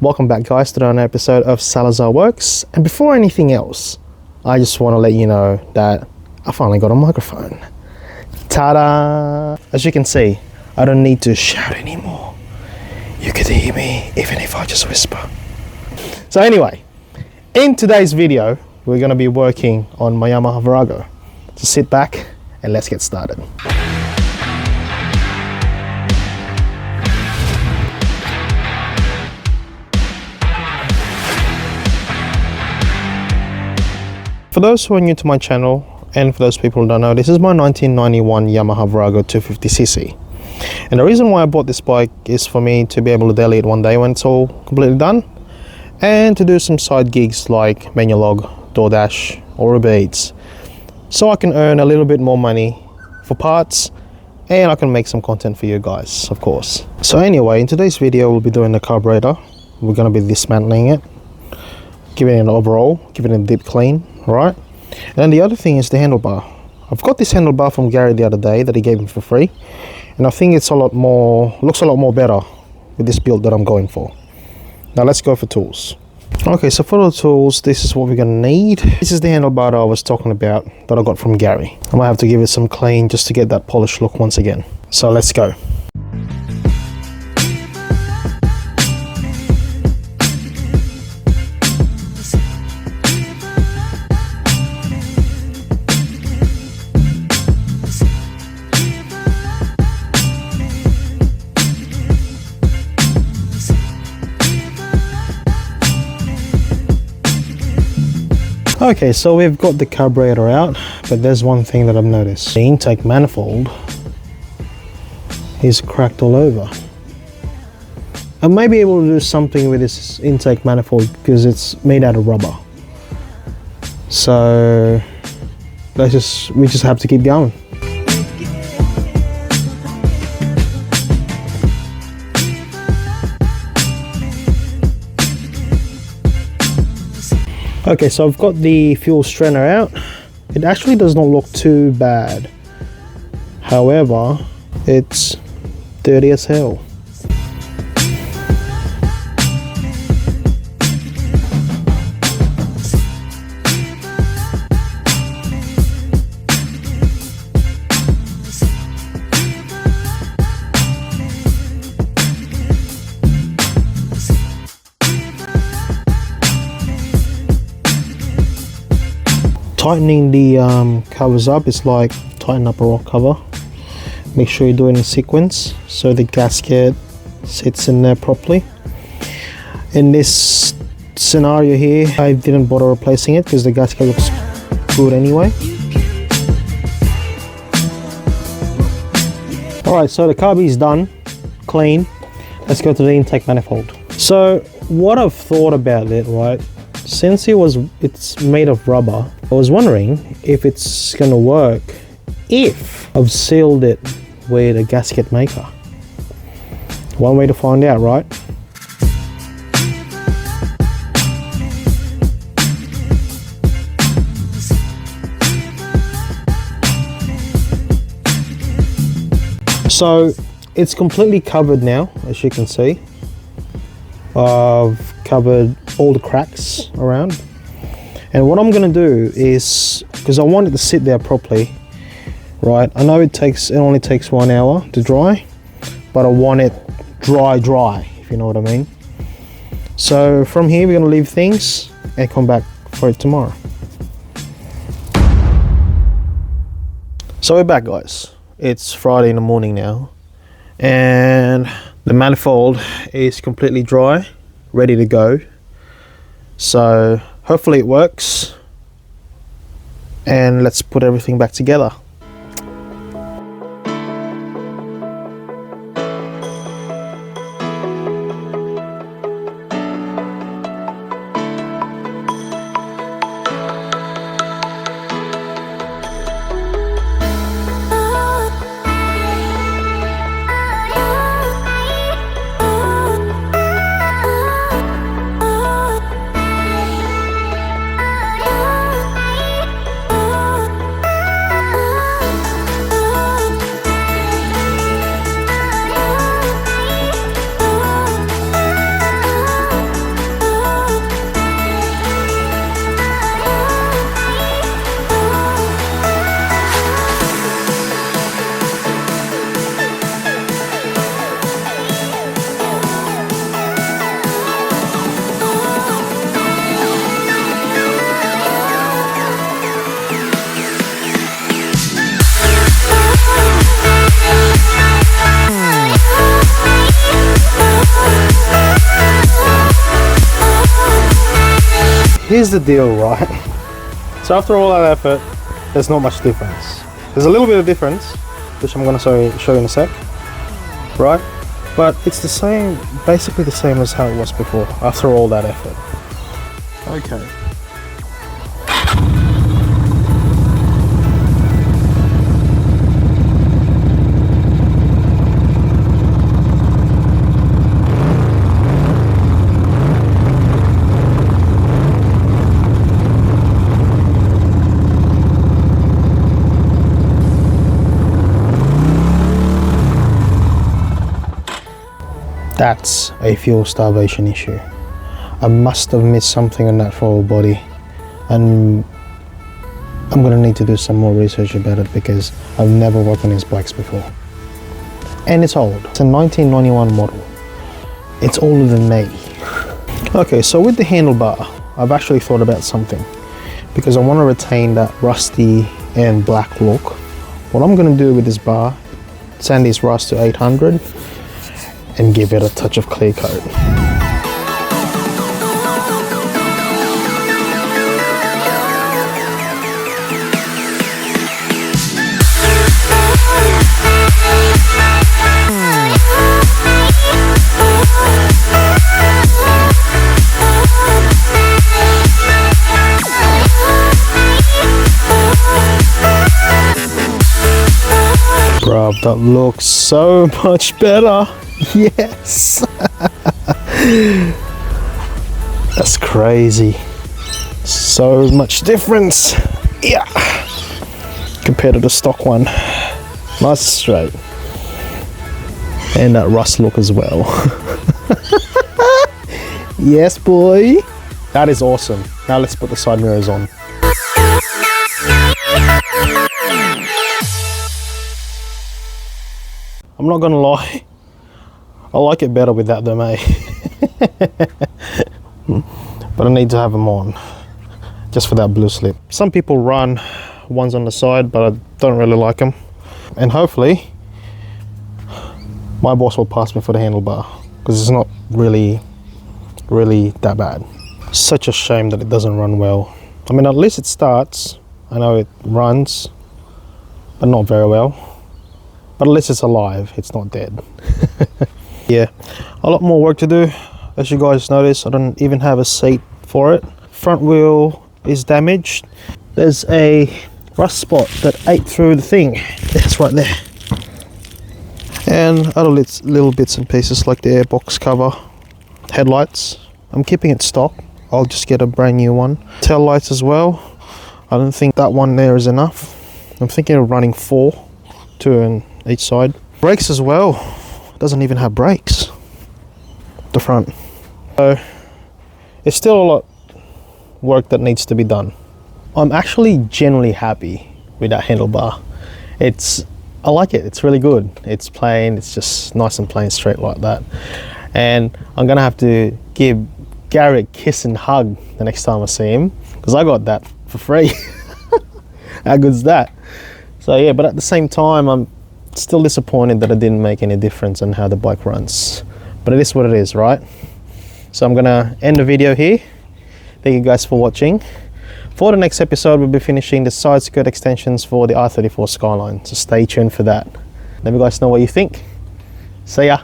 Welcome back guys to another episode of SalazarWorks. And before anything else, I just want to let you know that I finally got a microphone. Ta-da! As you can see, I don't need to shout anymore. You could hear me even if I just whisper. So anyway, in today's video, we're going to be working on my Yamaha Virago. So sit back and let's get started. For those who are new to my channel, and for those people who don't know, this is my 1991 Yamaha Virago 250cc. And the reason why I bought this bike is for me to be able to daily it one day when it's all completely done, and to do some side gigs like manual log, DoorDash, or Uber Eats, so I can earn a little bit more money for parts, and I can make some content for you guys, of course. So anyway, in today's video, we'll be doing the carburetor. We're going to be dismantling it, giving it an overhaul, giving it a deep clean. Right, and then the other thing is the handlebar. I've got this handlebar from Gary the other day that he gave me for free, and I think it's looks a lot more better with this build that I'm going for. Now let's go for tools. Okay, so for the tools, this is what we're gonna need. This is the handlebar that I was talking about that I got from Gary. I might have to give it some clean just to get that polished look once again. So let's go. Okay, so we've got the carburetor out, but there's one thing that I've noticed. The intake manifold is cracked all over. I may be able to do something with this intake manifold because it's made out of rubber. So we just have to keep going. Okay, so I've got the fuel strainer out. It actually does not look too bad. However, it's dirty as hell. Tightening the covers up is like tightening up a rock cover. Make sure you do it in sequence so the gasket sits in there properly. In this scenario here, I didn't bother replacing it because the gasket looks good anyway. Alright, so the carb is done, clean. Let's go to the intake manifold. So what I've thought about it, right? Since it's made of rubber, I was wondering if it's gonna work if I've sealed it with a gasket maker. One way to find out, right? So it's completely covered now, as you can see. I've covered all the cracks around, and what I'm gonna do is, because I want it to sit there properly, right? I know it only takes 1 hour to dry, but I want it dry, if you know what I mean. So from here we're gonna leave things and come back for it tomorrow. So we're back, guys. It's Friday in the morning now, and the manifold is completely dry, ready to go. So hopefully it works, and let's put everything back together. here's the deal, right? So after all that effort, there's not much difference. There's a little bit of difference, which I'm gonna show you in a sec, right? But it's the same, basically the same as how it was before, after all that effort. Okay. That's a fuel starvation issue. I must have missed something on that throttle body, and I'm gonna need to do some more research about it because I've never worked on these bikes before. And it's old. It's a 1991 model. It's older than me. Okay, so with the handlebar, I've actually thought about something because I want to retain that rusty and black look. What I'm gonna do with this bar, sand this rust to 800 and give it a touch of clear coat. Bruh, that looks so much better. Yes. That's crazy. So much difference. Yeah. Compared to the stock one. Nice and straight. And that rust look as well. Yes, boy. That is awesome. Now let's put the side mirrors on. I'm not gonna lie, I like it better without them, eh? But I need to have them on, just for that blue slip. Some people run ones on the side, but I don't really like them. And hopefully, my boss will pass me for the handlebar, because it's not really that bad. Such a shame that it doesn't run well. I mean, at least it starts. I know it runs, but not very well. But at least it's alive, it's not dead. Yeah, a lot more work to do. As you guys notice, I don't even have a seat for it. Front wheel is damaged. There's a rust spot that ate through the thing. It's right there. And other little bits and pieces like the airbox cover, headlights. I'm keeping it stock. I'll just get a brand new one. Tail lights as well. I don't think that one there is enough. I'm thinking of running 4, 2 on each side. Brakes as well. Doesn't even have brakes. The front. So it's still a lot of work that needs to be done. I'm actually generally happy with that handlebar. I like it. It's really good. It's plain. It's just nice and plain straight like that. And I'm gonna have to give Gary a kiss and hug the next time I see him, because I got that for free. How good's that? So yeah, but at the same time, I'm still disappointed that it didn't make any difference on how the bike runs. But it is what it is, right? So I'm gonna end the video here. Thank you guys for watching. For the next episode, we'll be finishing the side skirt extensions for the R34 Skyline. So stay tuned for that. Let me guys know what you think. See ya.